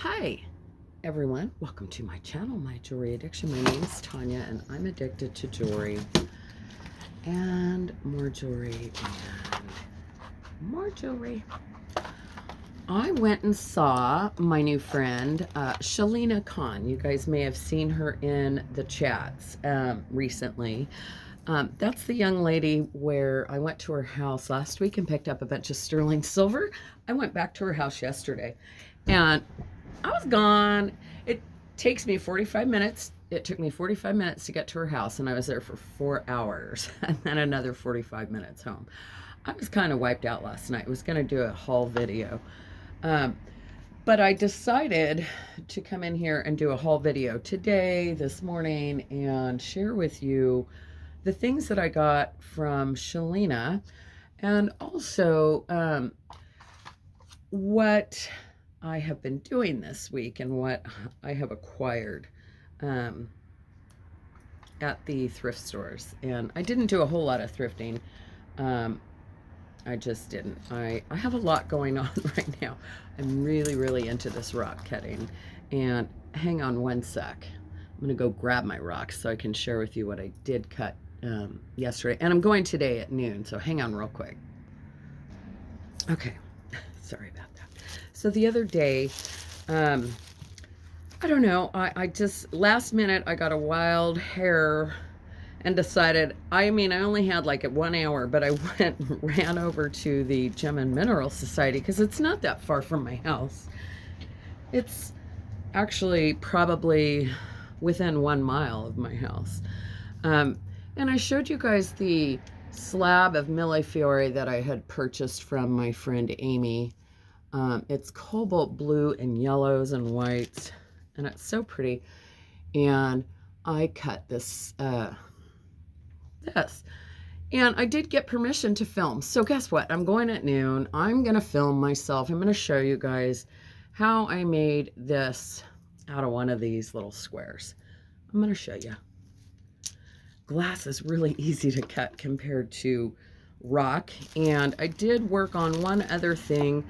Hi, everyone. Welcome to my channel, My Jewelry Addiction. My name is Tanya, and I'm addicted to jewelry and more jewelry and more jewelry. I went and saw my new friend, Shalina Khan. You guys may have seen her in the chats recently. That's the young lady where I went to her house last week and picked up a bunch of sterling silver. I went back to her house yesterday, and I was gone. It takes me 45 minutes. It took me 45 minutes to get to her house, and I was there for 4 hours and then another 45 minutes home. I was kind of wiped out last night. I was going to do a haul video. But I decided to come in here and do a haul video today, this morning, and share with you the things that I got from Shalina, and also what I have been doing this week and what I have acquired at the thrift stores. And I didn't do a whole lot of thrifting. I just didn't. I have a lot going on right now. I'm really into this rock cutting. And hang on one sec. I'm going to go grab my rocks so I can share with you what I did cut yesterday. And I'm going today at noon, so hang on real quick. Okay, sorry about that. So the other day, I don't know, I just, last minute, I got a wild hair and decided, I only had like 1 hour, but I went and ran over to the Gem and Mineral Society because it's not that far from my house. It's actually probably within 1 mile of my house. And I showed you guys the slab of Millefiori that I had purchased from my friend Amy. It's cobalt blue and yellows and whites, and it's so pretty. And I cut this, and I did get permission to film. So guess what? I'm going at noon. I'm going to film myself. I'm going to show you guys how I made this out of one of these little squares. I'm going to show you. Glass is really easy to cut compared to rock. And I did work on one other thing.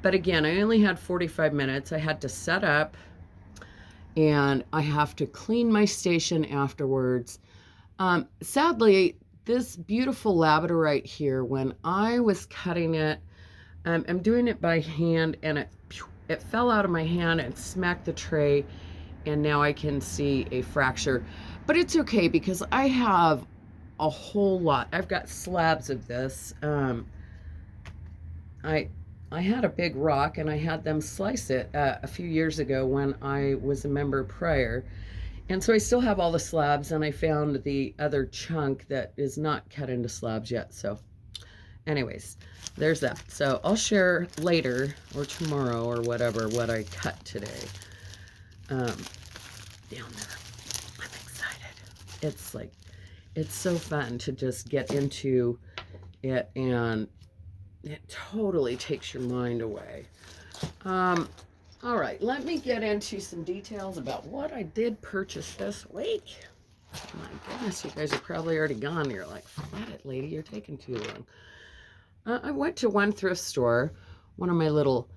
But again, I only had 45 minutes. I had to set up, and I have to clean my station afterwards. Sadly, this beautiful labradorite here, when I was cutting it, I'm doing it by hand, and it fell out of my hand and smacked the tray, and now I can see a fracture. But it's okay because I have a whole lot. I've got slabs of this. I had a big rock, and I had them slice it a few years ago when I was a member prior. And so I still have all the slabs, and I found the other chunk that is not cut into slabs yet. So anyways, there's that. So I'll share later or tomorrow or whatever what I cut today. Down there. I'm excited. It's so fun to just get into it, and it totally takes your mind away. All right, let me get into some details about what I did purchase this week. My goodness, you guys are probably already gone. You're like, forget it, lady, you're taking too long. I went to one thrift store, one of my little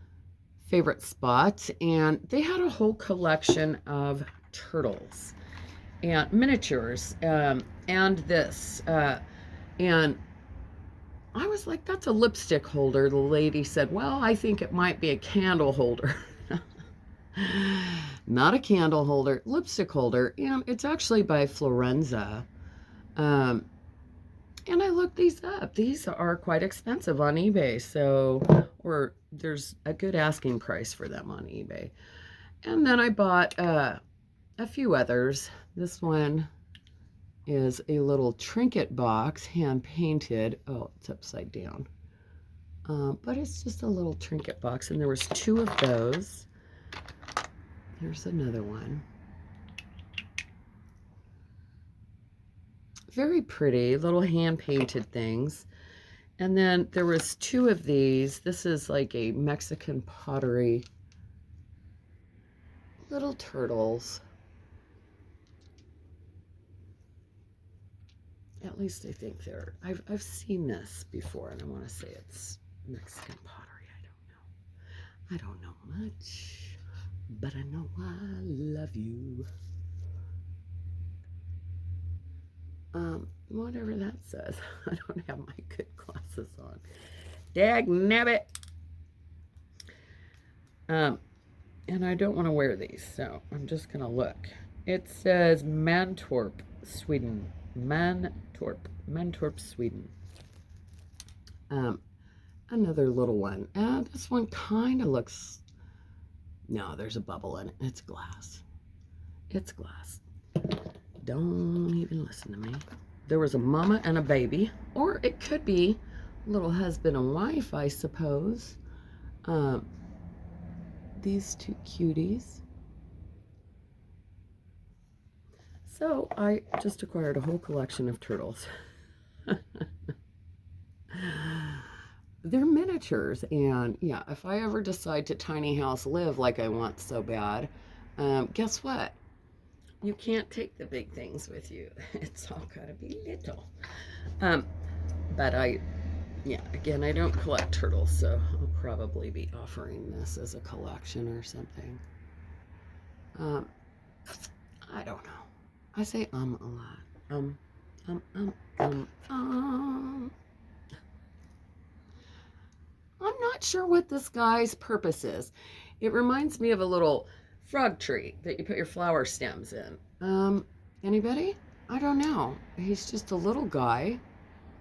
favorite spots, and they had a whole collection of turtles and miniatures and this. And I was like, that's a lipstick holder. The lady said, well, I think it might be a candle holder. Not a candle holder, lipstick holder. And it's actually by Florenza. And I looked these up. These are quite expensive on eBay. So, or there's a good asking price for them on eBay. And then I bought a few others. This one is a little trinket box, hand painted. Oh, it's upside down. But it's just a little trinket box, and there was 2 of those. Here's another one. Very pretty, little hand-painted things. And then there was 2 of these. This is like a Mexican pottery. Little turtles. At least I think they're... I've seen this before, and I want to say it's Mexican pottery. I don't know much. but I know I love you. Whatever that says. I don't have my good glasses on. Dag nabbit. And I don't want to wear these, so I'm just going to look. It says Mantorp, Sweden. Mantorp, Sweden. Another little one. This one kind of looks... No, there's a bubble in it. It's glass. It's glass. Don't even listen to me. There was a mama and a baby, or it could be a little husband and wife, I suppose. These two cuties. So I just acquired a whole collection of turtles. They're miniatures, and yeah, if I ever decide to tiny house live like I want so bad, guess what? You can't take the big things with you. It's all gotta be little. But yeah, again, I don't collect turtles, so I'll probably be offering this as a collection or something. I don't know. I say a lot. I'm not sure what this guy's purpose is. It reminds me of a little frog tree that you put your flower stems in. Anybody? I don't know. He's just a little guy,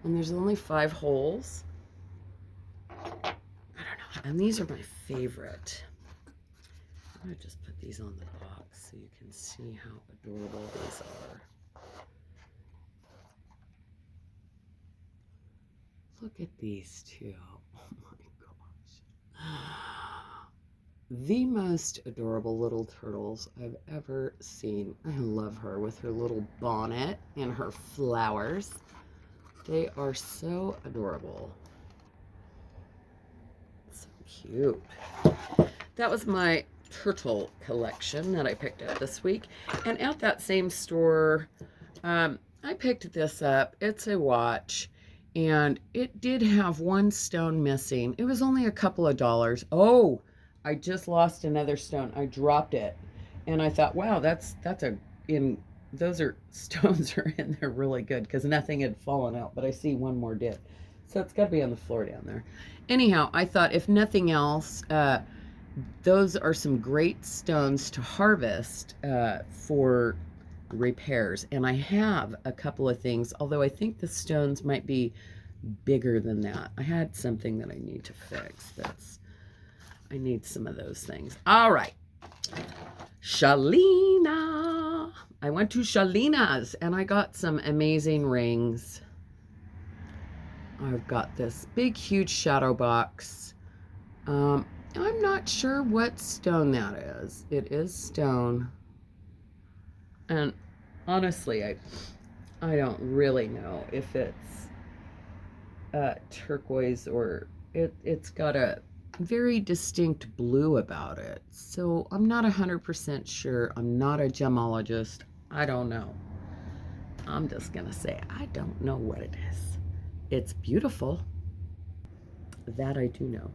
and there's only 5 holes. I don't know. And these are my favorite. I'm gonna just put these on the box so you can see how adorable these are. Look at these two. Oh my gosh. The most adorable little turtles I've ever seen. I love her with her little bonnet and her flowers. They are so adorable. So cute. That was my turtle collection that I picked up this week. And at that same store, I picked this up. It's a watch. And it did have one stone missing. It was only a couple of dollars. Oh, I just lost another stone. I dropped it. And I thought, wow, those stones are in there really good because nothing had fallen out, but I see one more did. So it's got to be on the floor down there. Anyhow, I thought if nothing else, those are some great stones to harvest for repairs. And I have a couple of things, although I think the stones might be bigger than that. I had something that I need to fix. I need some of those things. All right. Shalina. I went to Shalina's and I got some amazing rings. I've got this big, huge shadow box. I'm not sure what stone that is. It is stone. And honestly, I don't really know if it's turquoise or it's got a very distinct blue about it. So I'm not 100% sure. I'm not a gemologist. I don't know. I'm just going to say I don't know what it is. It's beautiful. That I do know.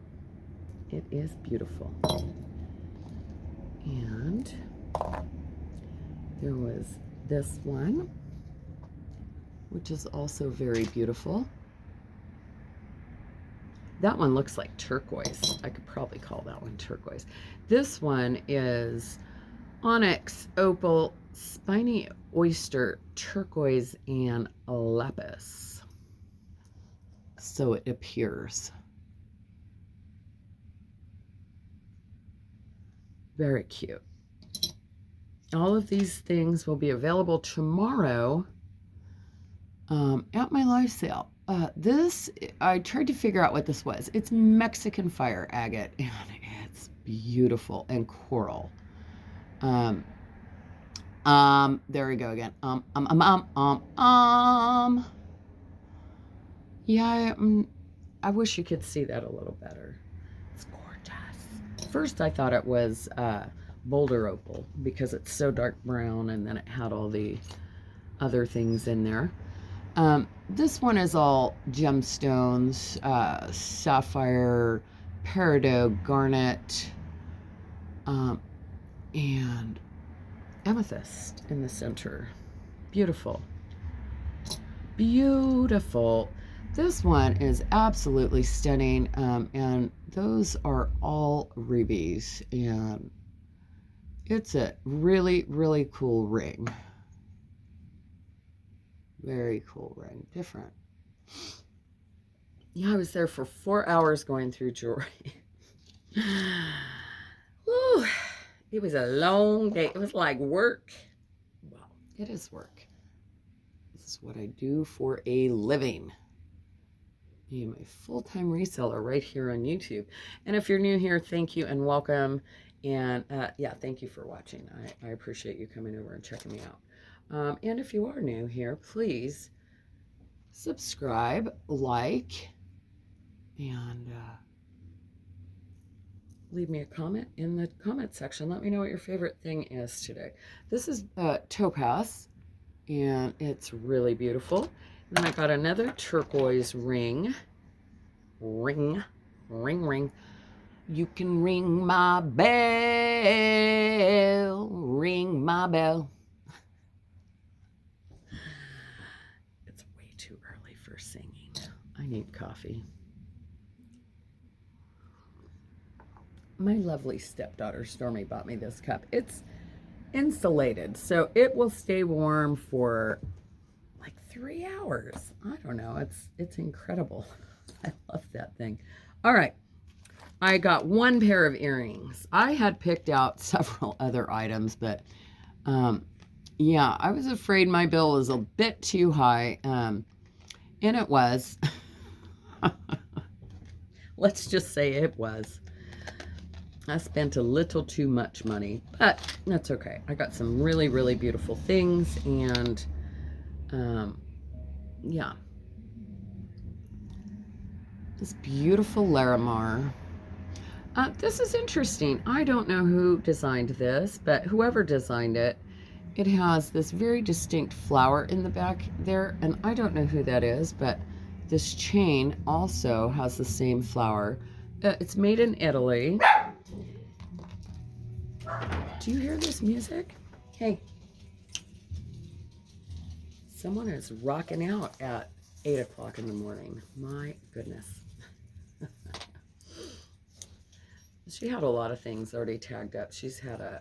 It is beautiful. And there was this one, which is also very beautiful. That one looks like turquoise. I could probably call that one turquoise. This one is onyx, opal, spiny oyster, turquoise, and lapis. So it appears. Very cute. All of these things will be available tomorrow at my live sale. I tried to figure out what this was. It's Mexican fire agate, and it's beautiful and coral. There we go again. Yeah, I wish you could see that a little better. It's gorgeous. First, I thought it was boulder opal because it's so dark brown, and then it had all the other things in there. This one is all gemstones, sapphire, peridot, garnet, and amethyst in the center. Beautiful. Beautiful. This one is absolutely stunning, and those are all rubies, and it's a really, really cool ring. Very cool ring. Different. Yeah, I was there for 4 hours going through jewelry. Woo, it was a long day. It was like work. Well, it is work. This is what I do for a living. I am a full-time reseller right here on YouTube. And if you're new here, thank you and welcome. And yeah, thank you for watching. I appreciate you coming over and checking me out. And if you are new here, please subscribe, like, and leave me a comment in the comment section. Let me know what your favorite thing is today. This is topaz, and it's really beautiful. And then I got another turquoise ring. Ring. You can ring my bell. Ring my bell. It's way too early for singing. I need coffee. My lovely stepdaughter Stormy bought me this cup. It's insulated, so it will stay warm for like 3 hours. I don't know. It's incredible. I love that thing. All right. I got one pair of earrings. I had picked out several other items, but yeah, I was afraid my bill was a bit too high, and it was. Let's just say it was. I spent a little too much money, but that's okay. I got some really, really beautiful things, and yeah. This beautiful Larimar. This is interesting. I don't know who designed this, but whoever designed it, it has this very distinct flower in the back there, and I don't know who that is, but this chain also has the same flower. It's made in Italy. Do you hear this music? Hey. Someone is rocking out at 8 o'clock in the morning. My goodness. She had a lot of things already tagged up. She's had a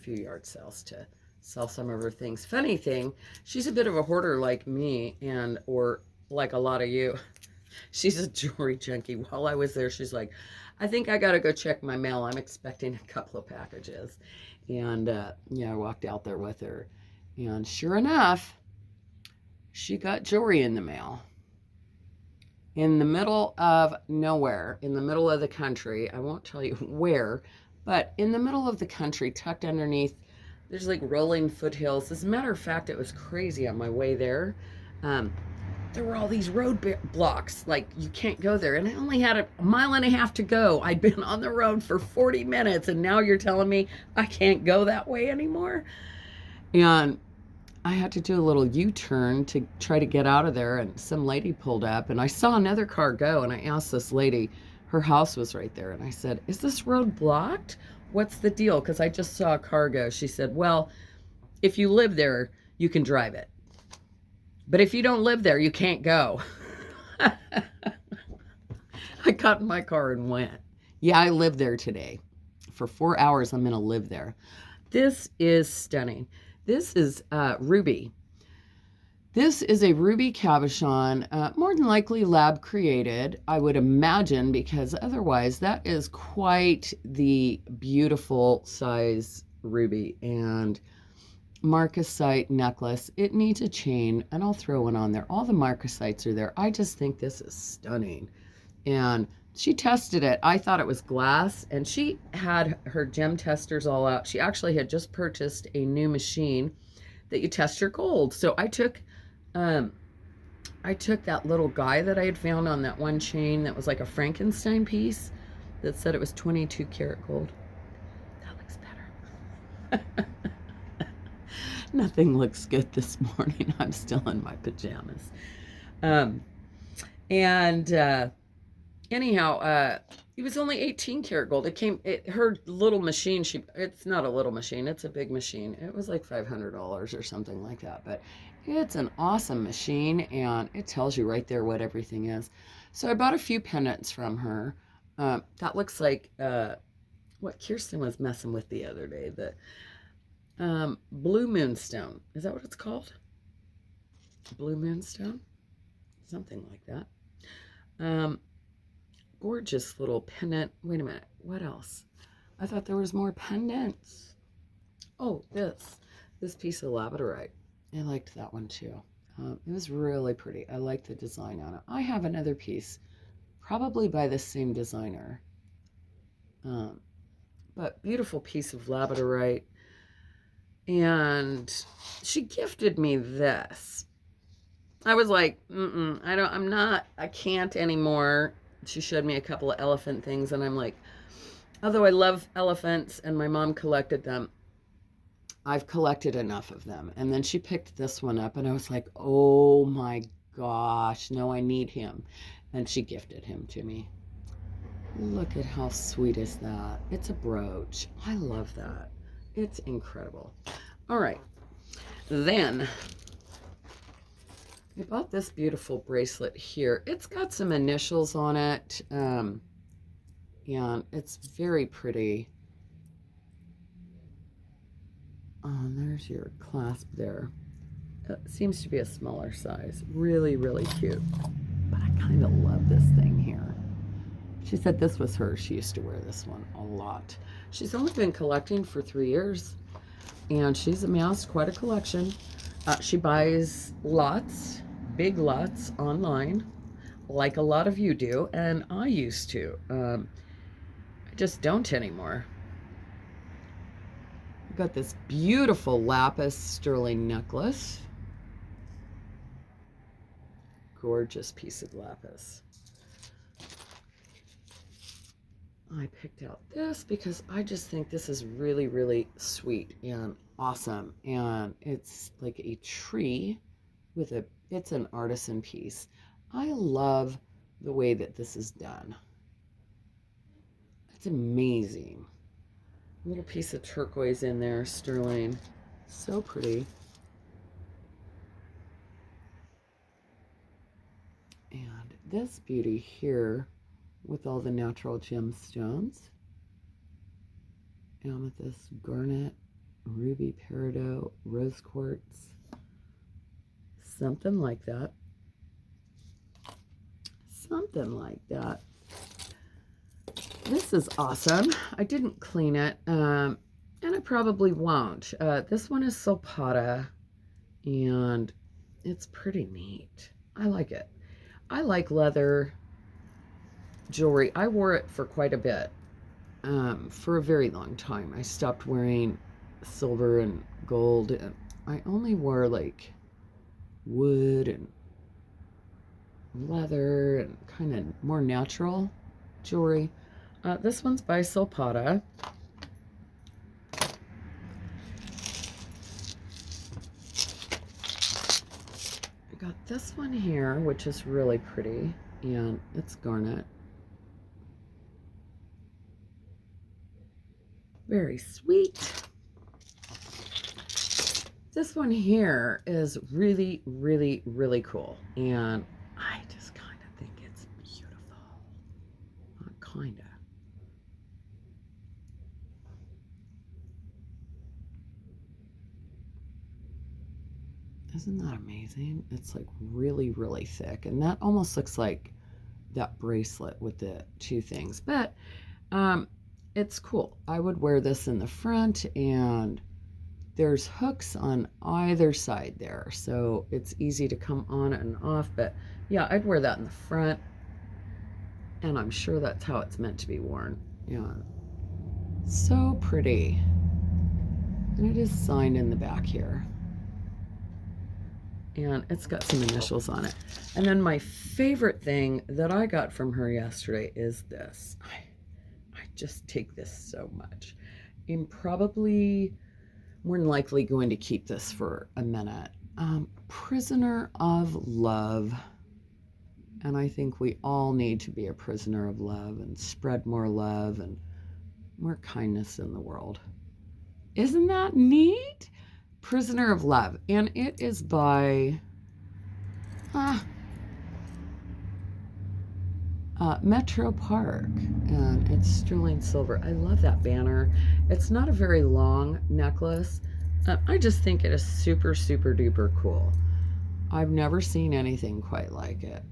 few yard sales to sell some of her things. Funny thing, she's a bit of a hoarder like me, or like a lot of you. She's a jewelry junkie. While I was there, she's like, I think I got to go check my mail. I'm expecting a couple of packages. And yeah, I walked out there with her. And sure enough, she got jewelry in the mail. In the middle of nowhere, in the middle of the country. I won't tell you where, but in the middle of the country, tucked underneath, there's like rolling foothills. As a matter of fact, it was crazy on my way there. There were all these road blocks, like you can't go there. And I only had a mile and a half to go. I'd been on the road for 40 minutes, and now you're telling me I can't go that way anymore? And I had to do a little U-turn to try to get out of there, and some lady pulled up, and I saw another car go, and I asked this lady, her house was right there, and I said, is this road blocked? What's the deal? Because I just saw a car go. She said, well, if you live there, you can drive it. But if you don't live there, you can't go. I got in my car and went. Yeah, I live there today. For 4 hours, I'm going to live there. This is stunning. This is ruby. This is a ruby cabochon, more than likely lab created, I would imagine, because otherwise that is quite the beautiful size ruby. And marcasite necklace. It needs a chain, and I'll throw one on there. All the marcasites are there. I just think this is stunning. And she tested it. I thought it was glass, and she had her gem testers all out. She actually had just purchased a new machine that you test your gold. So I took that little guy that I had found on that one chain that was like a Frankenstein piece that said it was 22 karat gold. That looks better. Nothing looks good this morning. I'm still in my pajamas. Anyhow, It was only 18 karat gold. Her little machine, it's not a little machine, it's a big machine. It was like $500 or something like that. But it's an awesome machine, and it tells you right there what everything is. So I bought a few pendants from her. That looks like what Kirsten was messing with the other day. The Blue Moonstone. Is that what it's called? Blue Moonstone? Something like that. Gorgeous little pendant. Wait a minute. What else? I thought there was more pendants. Oh, this piece of labradorite. I liked that one too. It was really pretty. I like the design on it. I have another piece, probably by the same designer. But beautiful piece of labradorite. And she gifted me this. I was like, I can't anymore. She showed me a couple of elephant things, and I'm like, although I love elephants and my mom collected them, I've collected enough of them. And then she picked this one up, and I was like, oh my gosh, no, I need him. And she gifted him to me. Look at how sweet is that. It's a brooch. I love that. It's incredible. All right. Then I bought this beautiful bracelet here. It's got some initials on it. And it's very pretty. There's your clasp there. It seems to be a smaller size. Really, really cute. But I kind of love this thing here. She said this was hers. She used to wear this one a lot. She's only been collecting for 3 years, and she's amassed quite a collection. She buys lots, big lots online, like a lot of you do, and I used to. I just don't anymore. I've got this beautiful lapis sterling necklace. Gorgeous piece of lapis. I picked out this because I just think this is really, really sweet and awesome. And it's like a tree with it's an artisan piece. I love the way that this is done. It's amazing. A little piece of turquoise in there, sterling. So pretty. And this beauty here with all the natural gemstones. Amethyst, garnet, ruby, peridot, rose quartz. Something like that. Something like that. This is awesome. I didn't clean it, and I probably won't. This one is Solpata, and it's pretty neat. I like it. I like leather jewelry. I wore it for quite a bit, for a very long time. I stopped wearing silver and gold, and I only wore like wood and leather and kind of more natural jewelry. This one's by Solpata. I got this one here, which is really pretty, and it's garnet. Very sweet. This one here is really, really, really cool, and I just kind of think it's beautiful. Kind of. Isn't that amazing? It's like really, really thick, and that almost looks like that bracelet with the two things, but it's cool. I would wear this in the front, and there's hooks on either side there, so it's easy to come on and off. But yeah, I'd wear that in the front, and I'm sure that's how it's meant to be worn. Yeah, so pretty. And it is signed in the back here, and it's got some initials on it. And then my favorite thing that I got from her yesterday is this. I just take this so much. I'm probably more than likely going to keep this for a minute. Prisoner of Love And I think we all need to be a prisoner of love and spread more love and more kindness in the world. Isn't that neat? Prisoner of Love. And it is by Metro Park. And it's sterling silver. I love that banner. It's not a very long necklace. I just think it is super, super duper cool. I've never seen anything quite like it.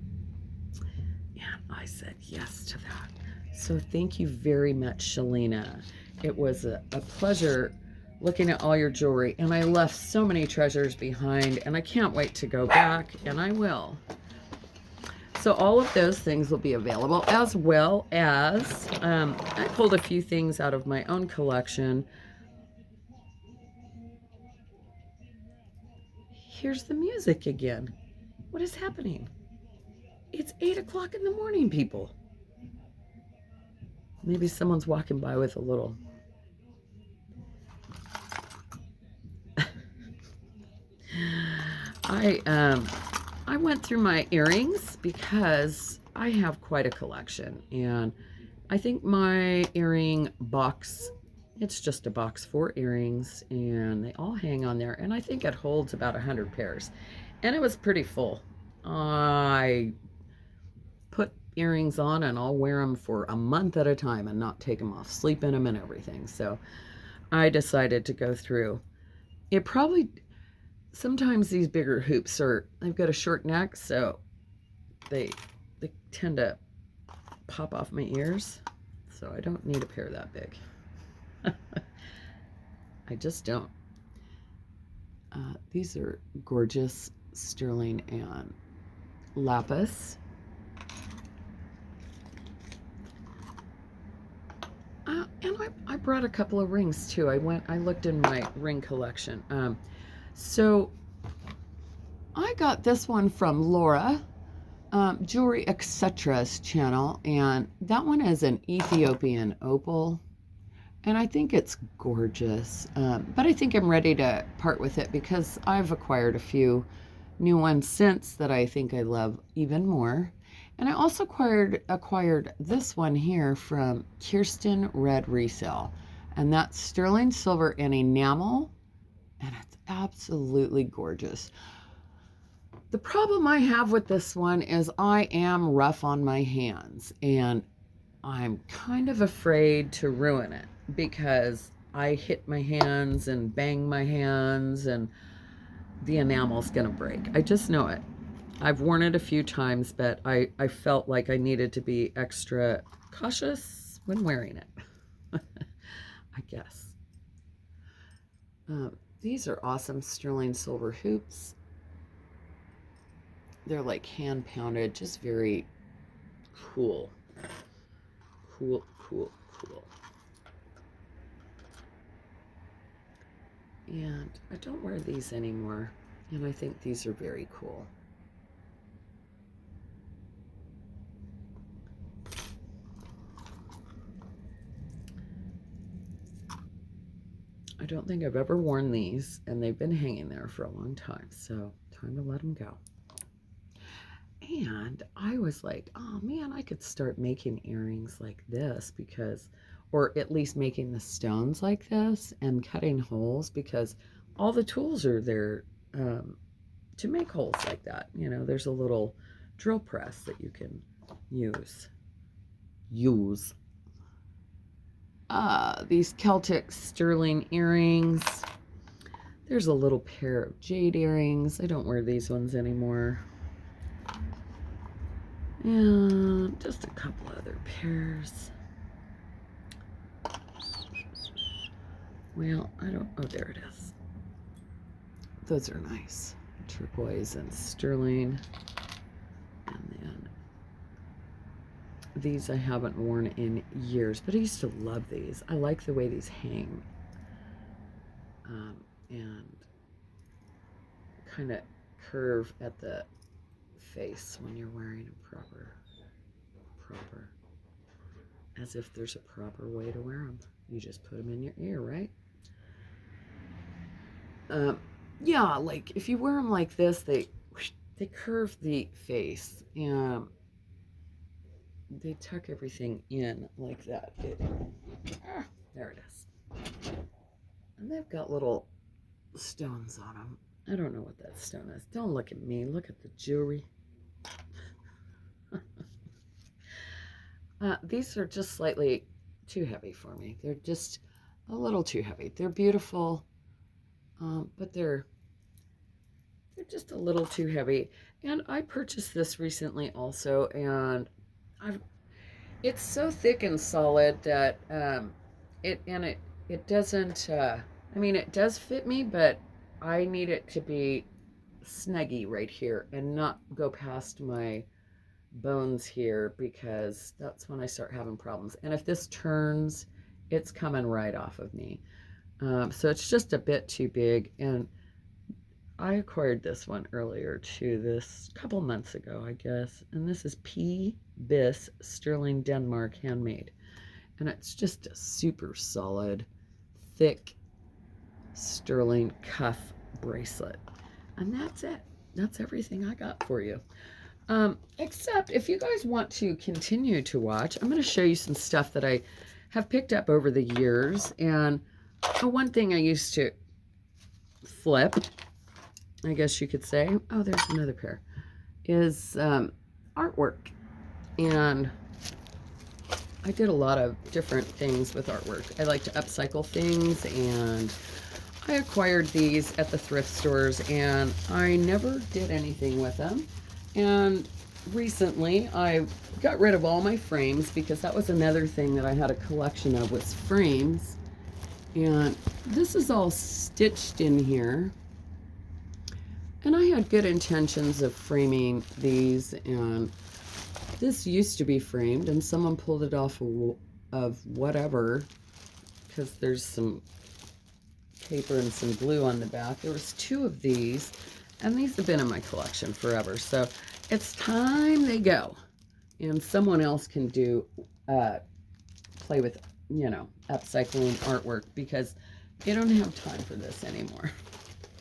And I said yes to that. So thank you very much, Shalina. It was a pleasure looking at all your jewelry, and I left so many treasures behind, and I can't wait to go back, and I will. So all of those things will be available, as well as I pulled a few things out of my own collection. Here's the music again. What is happening? It's 8 o'clock in the morning, people. Maybe someone's walking by with a little... I went through my earrings because I have quite a collection, and I think my earring box, it's just a box for earrings, and they all hang on there, and I think it holds about 100 pairs, and it was pretty full. I put earrings on and I'll wear them for a month at a time and not take them off, sleep in them and everything. So I decided to go through. It probably, sometimes these bigger hoops they've got a short neck, so they tend to pop off my ears. So I don't need a pair that big. I just don't. These are gorgeous sterling and lapis. And I brought a couple of rings too. I looked in my ring collection. So I got this one from Laura, Jewelry Etc's channel, and that one is an Ethiopian opal, and I think it's gorgeous. But I think I'm ready to part with it because I've acquired a few new ones since that I think I love even more. And I also acquired this one here from Kirsten Red Resale, and that's sterling silver and enamel, and it's absolutely gorgeous. The problem I have with this one is I am rough on my hands, and I'm kind of afraid to ruin it because I hit my hands and bang my hands and the enamel's gonna break. I just know it. I've worn it a few times, but I felt like I needed to be extra cautious when wearing it, I guess. These are awesome sterling silver hoops. They're like hand pounded, just very cool. Cool. And I don't wear these anymore, and I think these are very cool. I don't think I've ever worn these, and they've been hanging there for a long time, so time to let them go. And I was like, oh man, I could start making earrings like this because, or at least making the stones like this and cutting holes, because all the tools are there to make holes like that. You know, there's a little drill press that you can use. These Celtic sterling earrings. There's a little pair of jade earrings. I don't wear these ones anymore. And just a couple other pairs. Well, I don't, oh, there it is. Those are nice. Turquoise and sterling. And then these I haven't worn in years, but I used to love these. I like the way these hang. And kind of curve at the face when you're wearing them proper, as if there's a proper way to wear them. You just put them in your ear, right? Yeah, like if you wear them like this, they curve the face, and they tuck everything in like that. There it is. And they've got little stones on them. I don't know what that stone is. Don't look at me. Look at the jewelry. These are just slightly too heavy for me. They're just a little too heavy. They're beautiful, but they're just a little too heavy. And I purchased this recently also, and it's so thick and solid that it doesn't. I mean, it does fit me, but I need it to be snuggy right here and not go past my bones here, because that's when I start having problems. And if this turns, it's coming right off of me. So it's just a bit too big. And I acquired this one earlier too, this couple months ago, I guess. And this is P. Bis Sterling Denmark handmade. And it's just a super solid, thick sterling cuff bracelet. And that's it. That's everything I got for you. Except if you guys want to continue to watch, I'm going to show you some stuff that I have picked up over the years. And one thing I used to flip, I guess you could say, oh, there's another pair, is artwork. And I did a lot of different things with artwork. I like to upcycle things, and I acquired these at the thrift stores, and I never did anything with them. And recently I got rid of all my frames, because that was another thing that I had a collection of, was frames. And this is all stitched in here. And I had good intentions of framing these, and this used to be framed, and someone pulled it off of whatever, because there's some paper and some glue on the back. There was 2 of these, and these have been in my collection forever. So it's time they go, and someone else can do play with, you know, upcycling artwork, because they don't have time for this anymore.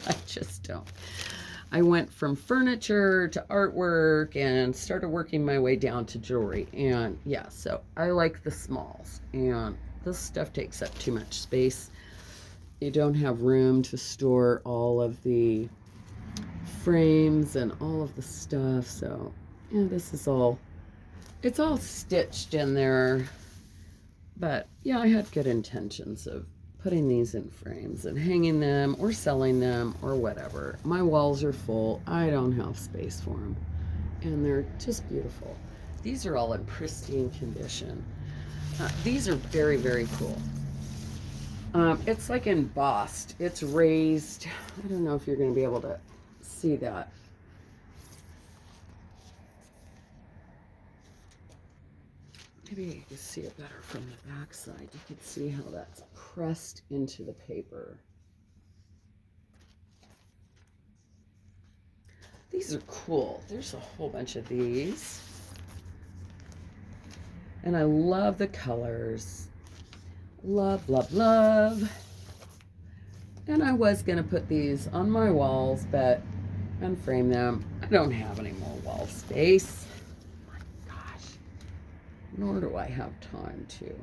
I just don't. I went from furniture to artwork and started working my way down to jewelry. And yeah, so I like the smalls, and this stuff takes up too much space. You don't have room to store all of the frames and all of the stuff. So yeah, this is all, it's all stitched in there. But yeah, I had good intentions of putting these in frames and hanging them or selling them or whatever. My walls are full. I don't have space for them. And they're just beautiful. These are all in pristine condition. These are very, very cool. It's like embossed. It's raised. I don't know if you're going to be able to see that. Maybe you can see it better from the back side. You can see how that's pressed into the paper. These are cool. There's a whole bunch of these. And I love the colors. Love, love, love. And I was going to put these on my walls, but unframe them. I don't have any more wall space. Nor do I have time to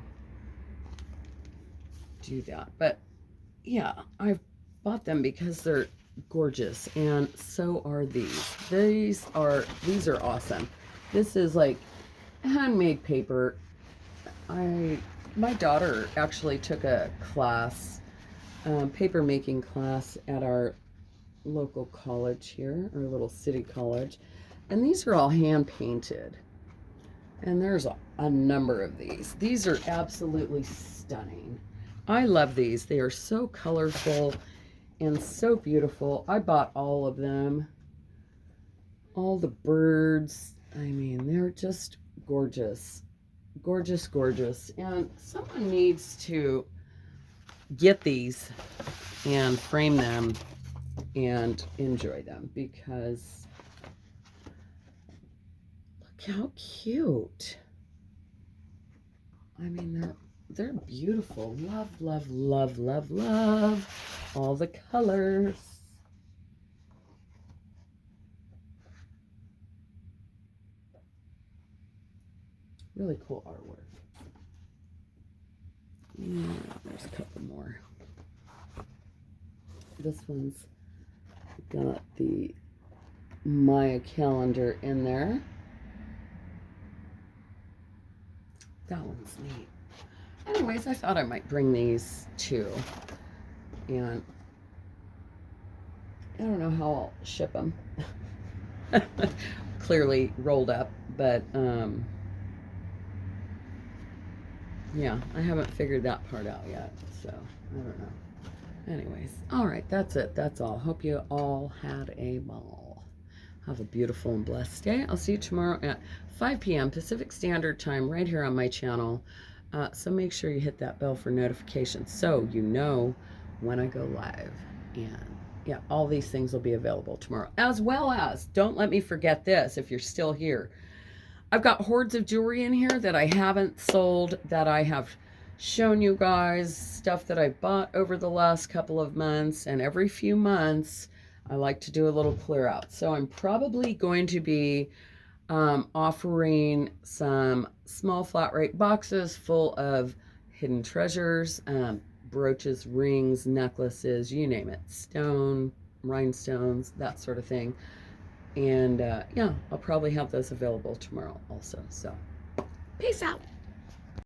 do that. But yeah, I've bought them because they're gorgeous, and so are these. These are awesome. This is like handmade paper. My daughter actually took a class, paper making class at our local college here, our little city college, and these are all hand painted. And there's a number of these. These are absolutely stunning. I love these. They are so colorful and so beautiful. I bought all of them. All the birds. I mean, they're just gorgeous. Gorgeous, gorgeous. And someone needs to get these and frame them and enjoy them, because how cute. I mean, they're beautiful. Love, love, love, love, love all the colors. Really cool artwork. And there's a couple more. This one's got the Maya calendar in there. That one's neat. Anyways, I thought I might bring these too. And I don't know how I'll ship them. Clearly rolled up, but yeah, I haven't figured that part out yet, so I don't know. Anyways, all right, that's it. That's all. Hope you all had a ball. Have a beautiful and blessed day. I'll see you tomorrow at 5 p.m. Pacific Standard Time right here on my channel. So make sure you hit that bell for notifications so you know when I go live. And yeah, all these things will be available tomorrow. As well as, don't let me forget this if you're still here. I've got hordes of jewelry in here that I haven't sold, that I have shown you guys, stuff that I bought over the last couple of months, and every few months I like to do a little clear out. So I'm probably going to be offering some small flat rate boxes full of hidden treasures, brooches, rings, necklaces, you name it, stone, rhinestones, that sort of thing. And yeah, I'll probably have those available tomorrow also. So peace out.